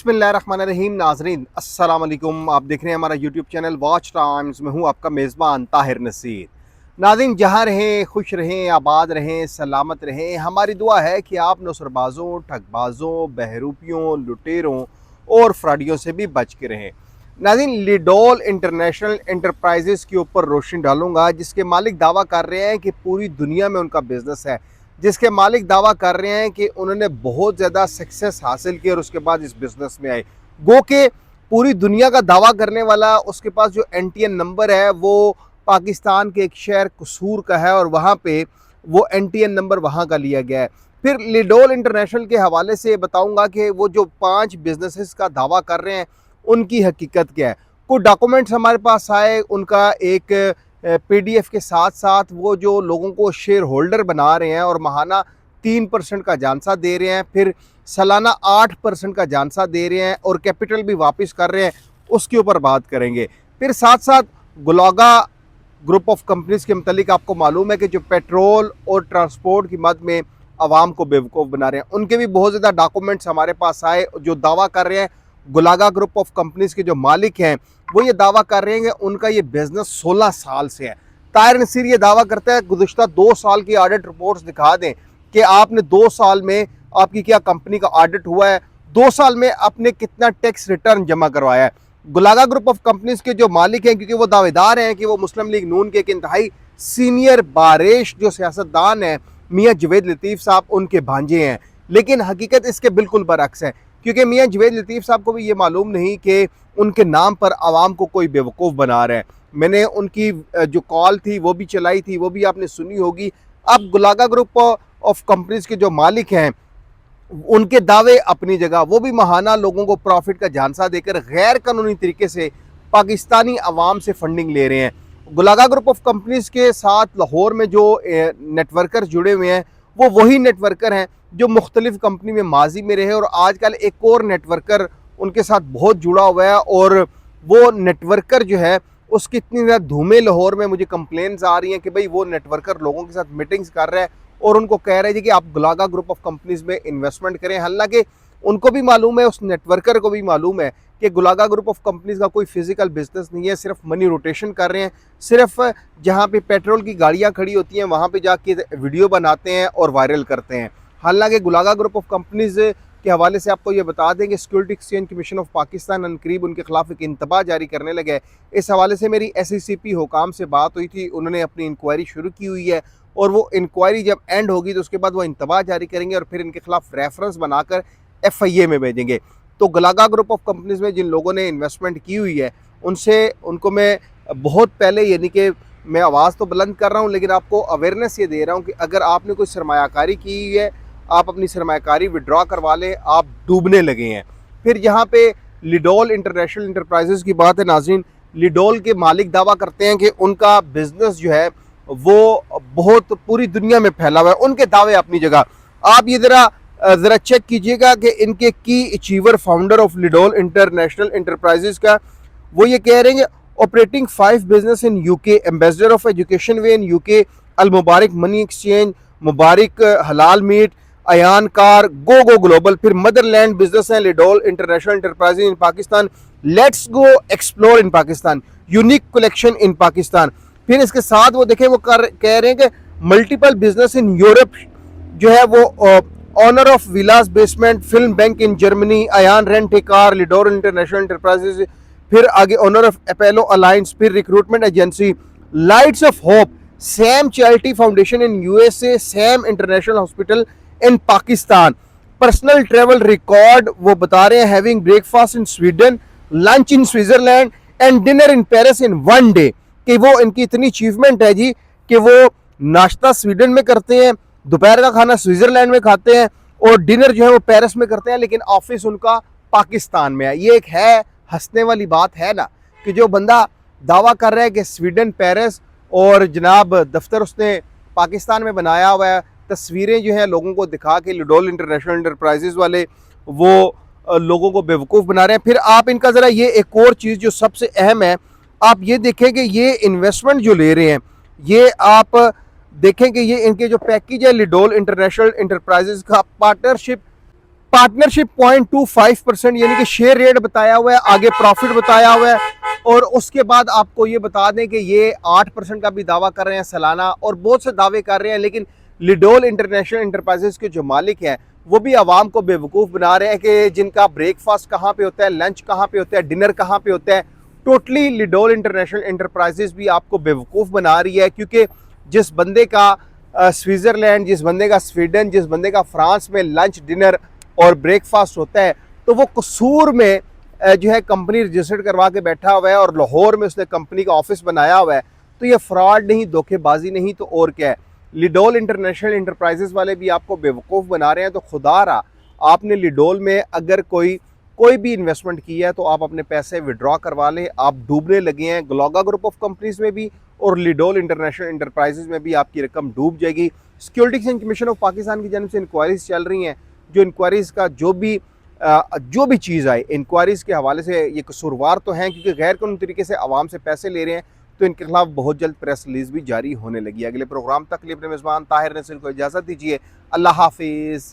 बिस्मिल्लाहिर्रहमानिर्रहीम। नाजरीन अस्सलाम वालेकुम। आप देख रहे हैं हमारा यूट्यूब चैनल वॉच टाइम्स में हूँ आपका मेज़बान ताहिर नसीर। नाज़रीन जहाँ रहें खुश रहें, आबाद रहें, सलामत रहें। हमारी दुआ है कि आप नौसरबाज़ों, ठगबाज़ों, बहरूपियों, लुटेरों और फ्रॉडियों से भी बच के रहें। नाज़रीन लिडोल इंटरनेशनल एंटरप्राइजेज़ के ऊपर रोशनी डालूंगा, जिसके मालिक दावा कर रहे हैं कि पूरी दुनिया में उनका बिजनेस है, जिसके मालिक दावा कर रहे हैं कि उन्होंने बहुत ज़्यादा सक्सेस हासिल की और उसके बाद इस बिज़नेस में आए। गो के पूरी दुनिया का दावा करने वाला उसके पास जो NTN नंबर है वो पाकिस्तान के एक शहर कसूर का है और वहाँ पे वो NTN नंबर वहाँ का लिया गया है। फिर लिडोल इंटरनेशनल के हवाले से बताऊँगा कि वो जो 5 बिजनेसेस का दावा कर रहे हैं उनकी हकीकत क्या है। कुछ डॉक्यूमेंट्स हमारे पास आए, उनका एक PDF के साथ साथ वो जो लोगों को शेयर होल्डर बना रहे हैं और महाना 3% का जानसा दे रहे हैं, फिर सालाना 8% का जानसा दे रहे हैं और कैपिटल भी वापस कर रहे हैं, उसके ऊपर बात करेंगे। फिर साथ साथ गुलागा ग्रुप ऑफ कंपनीज के मतलब आपको मालूम है कि जो पेट्रोल और ट्रांसपोर्ट की मद में आवाम को बेवकूफ़ बना रहे हैं, उनके भी बहुत ज़्यादा डॉक्यूमेंट्स हमारे पास आए जो दावा कर रहे हैं। गुलागा ग्रुप ऑफ कंपनीज के जो मालिक हैं वो ये दावा कर रहे हैं कि उनका ये बिजनेस 16 साल से है। ताहिर नसीर ये दावा करता है गुज़िश्ता 2 साल की ऑडिट रिपोर्ट्स दिखा दें कि आपने 2 साल में आपकी क्या कंपनी का ऑडिट हुआ है, 2 साल में आपने कितना टैक्स रिटर्न जमा करवाया है। गुलागा ग्रुप ऑफ कंपनीज के जो मालिक हैं, क्योंकि वो दावेदार हैं कि वो मुस्लिम लीग नून के एक इंतहाई सीनियर बारिश जो सियासतदान है मियाँ जवेद लतीफ़ साहब, उनके भांजे हैं, लेकिन हकीकत इसके बिल्कुल बरअक्स है, क्योंकि मियाँ जवेद लतीफ़ साहब को भी ये मालूम नहीं कि उनके नाम पर आवाम को कोई बेवकूफ़ बना रहा है। मैंने उनकी जो कॉल थी वो भी चलाई थी, वो भी आपने सुनी होगी। अब गुलागा ग्रुप ऑफ कंपनीज के जो मालिक हैं उनके दावे अपनी जगह, वो भी महाना लोगों को प्रॉफिट का झांसा देकर गैर कानूनी तरीके से पाकिस्तानी अवाम से फंडिंग ले रहे हैं। गुलागा ग्रुप ऑफ कंपनीज के साथ लाहौर में जो नेटवर्कर जुड़े हुए हैं वो वही नेटवर्कर हैं जो मुख्तलिफ कंपनी में माजी में रहे और आजकल एक और नेटवर्कर उनके साथ बहुत जुड़ा हुआ है और वो नेटवर्कर जो है उसकी इतनी ज़्यादा धूमें लाहौर में मुझे कंप्लेंट्स आ रही हैं कि भाई वो नेटवर्कर लोगों के साथ मीटिंग्स कर रहा है और उनको कह रहे हैं कि आप गुलागा ग्रुप ऑफ कंपनीज में इन्वेस्टमेंट करें। हालांकि उनको भी मालूम है, उस नेटवर्कर को भी मालूम है कि गुलागा ग्रुप ऑफ कंपनीज का कोई फिजिकल बिजनेस नहीं है, सिर्फ मनी रोटेशन कर रहे हैं, सिर्फ जहाँ पे पेट्रोल की गाड़ियाँ खड़ी होती हैं वहाँ पे जाके वीडियो बनाते हैं और वायरल करते हैं। हालांकि गुलागा ग्रुप ऑफ कंपनीज के हवाले से आपको ये बता दें कि security exchange commission of Pakistan अनकरीब उनके खिलाफ एक इंतबा जारी करने लगे। इस हवाले से मेरी SECP हुकाम से बात हुई थी, उन्होंने अपनी इंक्वायरी शुरू की हुई है और वो इंक्वायरी जब एंड होगी तो उसके बाद वो इंतबा जारी करेंगे और फिर इनके खिलाफ रेफरेंस बनाकर FIA में भेजेंगे। तो गुलागा ग्रुप ऑफ कंपनीज में जिन लोगों ने इन्वेस्टमेंट की हुई है उनको मैं बहुत पहले, यानी कि मैं आवाज़ तो बुलंद कर रहा हूँ लेकिन आपको अवेयरनेस ये दे रहा हूँ कि अगर आपने कोई सरमायाकारी की हुई है, आप अपनी सरमायाकारी विड्रॉ करवा लें, आप डूबने लगे हैं। फिर यहाँ पे लिडोल इंटरनेशनल इंटरप्राइजेज की बात है। नाज़रीन लिडोल के मालिक दावा करते हैं कि उनका बिजनेस जो है वो बहुत पूरी दुनिया में फैला हुआ है, उनके दावे अपनी जगह। आप ये ज़रा चेक कीजिएगा कि इनके की achiever founder of Lidol international enterprises का वो ये कह रहे हैं operating 5 business in UK, ambassador of education way in UK, Al Mubarak money exchange, Mubarak halal meat, Ayan car, go global. फिर मदरलैंड बिजनेस है Lidol international enterprises in Pakistan, let's go explore in Pakistan, unique collection in Pakistan. फिर इसके साथ वो देखें वो कह रहे हैं कि मल्टीपल बिजनेस इन यूरोप जो है वो owner of villas basement, film bank in Germany, Ayan rent a car, Lidol international enterprises, फिर आगे ऑनर ऑफ अपोलो अलायंस, फिर recruitment agency, lights of hope, Sam charity foundation in USA, Sam international hospital in Pakistan, personal travel record वो बता रहे हैं, having breakfast in Sweden, lunch in Switzerland and dinner in Paris in 1 day. कि वो इनकी इतनी achievement है जी कि वो नाश्ता स्वीडन में करते हैं, दोपहर का खाना स्विट्जरलैंड में खाते हैं और डिनर जो है वो पेरिस में करते हैं, लेकिन ऑफिस उनका पाकिस्तान में है। ये एक है हंसने वाली बात है ना कि जो बंदा दावा कर रहा है कि स्वीडन, पेरिस और जनाब दफ्तर उसने पाकिस्तान में बनाया हुआ है, तस्वीरें जो है लोगों को दिखा के लिडोल इंटरनेशनल इंटरप्राइजेज वाले वो लोगों को बेवकूफ़ बना रहे हैं। फिर आप इनका ज़रा ये एक और चीज़ जो सबसे अहम है, आप ये देखें कि ये इन्वेस्टमेंट जो ले रहे हैं, ये आप देखें कि ये इनके जो पैकेज है लिडोल इंटरनेशनल इंटरप्राइजेज का, पार्टनरशिप 0.25% यानी कि शेयर रेट बताया हुआ है, आगे प्रॉफिट बताया हुआ है, और उसके बाद आपको ये बता दें कि ये 8% का भी दावा कर रहे हैं सालाना, और बहुत से दावे कर रहे हैं। लेकिन लिडोल इंटरनेशनल इंटरप्राइजेस के जो मालिक हैं वो भी आवाम को बेवकूफ़ बना रहे हैं कि जिनका ब्रेकफास्ट कहाँ पे होता है, लंच कहाँ पे होता है, डिनर कहाँ पे होता है। टोटली लिडोल इंटरनेशनल इंटरप्राइजेस भी आपको बेवकूफ़ बना रही है, क्योंकि जिस बंदे का स्विट्ज़रलैंड, जिस बंदे का स्वीडन, जिस बंदे का फ्रांस में लंच, डिनर और ब्रेकफास्ट होता है, तो वो कसूर में जो है कंपनी रजिस्टर्ड करवा के बैठा हुआ है और लाहौर में उसने कंपनी का ऑफिस बनाया हुआ है। तो ये फ्रॉड नहीं, धोखेबाजी नहीं, तो और क्या है। लिडोल इंटरनेशनल इंटरप्राइजेस वाले भी आपको बेवकूफ़ बना रहे हैं। तो खुदा रहा, आपने लिडोल में अगर कोई भी इन्वेस्टमेंट किया है तो आप अपने पैसे विड्रॉ करवा लें। आप डूबने लगे हैं ग्लोगा ग्रुप ऑफ कंपनीज में भी, और लिडोल इंटरनेशनल इंटरप्राइजेस में भी आपकी रकम डूब जाएगी। Security exchange commission of Pakistan की जानब से इंक्वायरीज चल रही हैं। जो इंक्वायरीज का जो भी चीज़ आए, इंक्वायरीज के हवाले से ये कसूरवार तो हैं, क्योंकि गैर कानूनी तरीके से आवाम से पैसे ले रहे हैं। तो इनके खिलाफ बहुत जल्द प्रेस रिलीज भी जारी होने लगी है। अगले प्रोग्राम तक के लिए अपने मेज़बान ताहिर नसीर को इजाज़त दीजिए। अल्लाह हाफिज़।